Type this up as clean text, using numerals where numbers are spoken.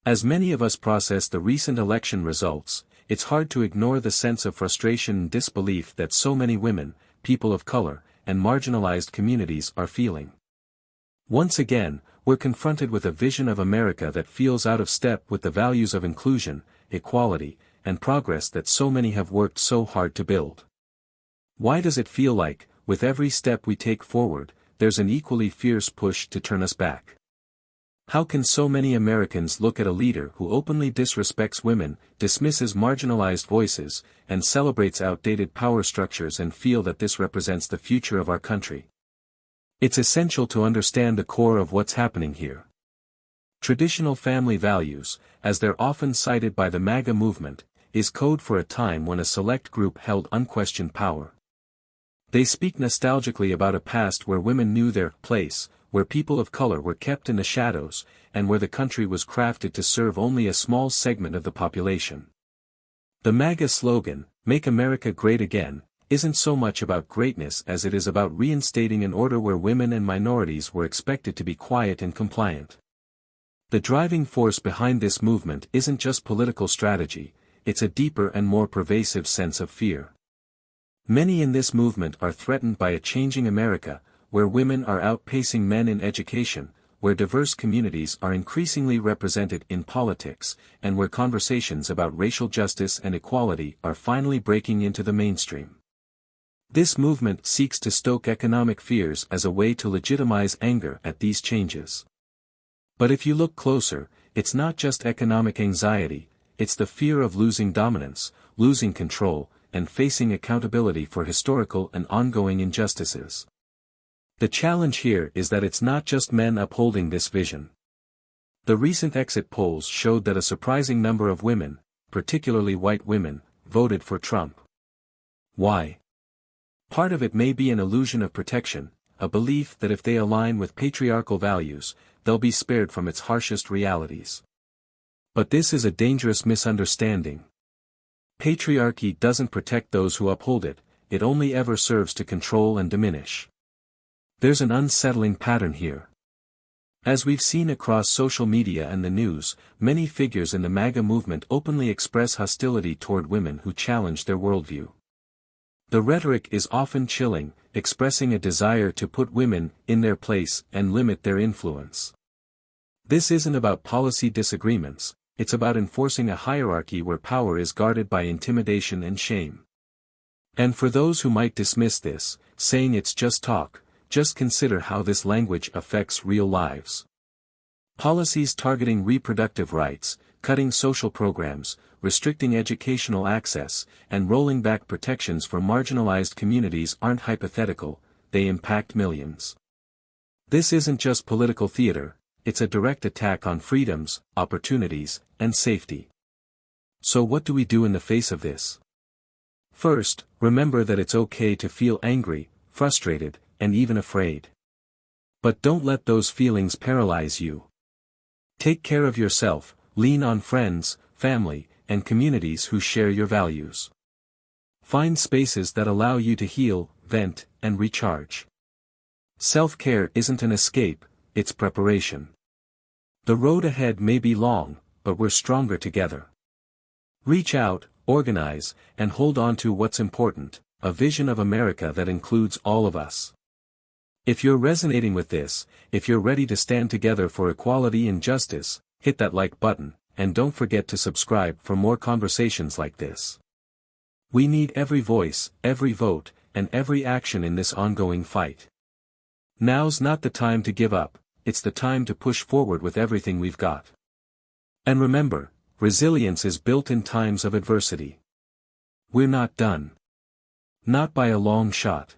As many of us process the recent election results, it's hard to ignore the sense of frustration and disbelief that so many women, people of color, and marginalized communities are feeling. Once again, we're confronted with a vision of America that feels out of step with the values of inclusion, equality, and progress that so many have worked so hard to build. Why does it feel like, with every step we take forward, there's an equally fierce push to turn us back? How can so many Americans look at a leader who openly disrespects women, dismisses marginalized voices, and celebrates outdated power structures and feel that this represents the future of our country? It's essential to understand the core of what's happening here. Traditional family values, as they're often cited by the MAGA movement, is code for a time when a select group held unquestioned power. They speak nostalgically about a past where women knew their place, where people of color were kept in the shadows, and where the country was crafted to serve only a small segment of the population. The MAGA slogan, "Make America Great Again," isn't so much about greatness as it is about reinstating an order where women and minorities were expected to be quiet and compliant. The driving force behind this movement isn't just political strategy, it's a deeper and more pervasive sense of fear. Many in this movement are threatened by a changing America, where women are outpacing men in education, where diverse communities are increasingly represented in politics, and where conversations about racial justice and equality are finally breaking into the mainstream. This movement seeks to stoke economic fears as a way to legitimize anger at these changes. But if you look closer, it's not just economic anxiety, it's the fear of losing dominance, losing control, and facing accountability for historical and ongoing injustices. The challenge here is that it's not just men upholding this vision. The recent exit polls showed that a surprising number of women, particularly white women, voted for Trump. Why? Part of it may be an illusion of protection, a belief that if they align with patriarchal values, they'll be spared from its harshest realities. But this is a dangerous misunderstanding. Patriarchy doesn't protect those who uphold it, it only ever serves to control and diminish. There's an unsettling pattern here. As we've seen across social media and the news, many figures in the MAGA movement openly express hostility toward women who challenge their worldview. The rhetoric is often chilling, expressing a desire to put women in their place and limit their influence. This isn't about policy disagreements, it's about enforcing a hierarchy where power is guarded by intimidation and shame. And for those who might dismiss this, saying it's just talk, just consider how this language affects real lives. Policies targeting reproductive rights, cutting social programs, restricting educational access, and rolling back protections for marginalized communities aren't hypothetical, they impact millions. This isn't just political theater, it's a direct attack on freedoms, opportunities, and safety. So what do we do in the face of this? First, remember that it's okay to feel angry, frustrated, and even afraid. But don't let those feelings paralyze you. Take care of yourself, lean on friends, family, and communities who share your values. Find spaces that allow you to heal, vent, and recharge. Self-care isn't an escape, it's preparation. The road ahead may be long, but we're stronger together. Reach out, organize, and hold on to what's important, a vision of America that includes all of us. If you're resonating with this, if you're ready to stand together for equality and justice, hit that like button, and don't forget to subscribe for more conversations like this. We need every voice, every vote, and every action in this ongoing fight. Now's not the time to give up, it's the time to push forward with everything we've got. And remember, resilience is built in times of adversity. We're not done. Not by a long shot.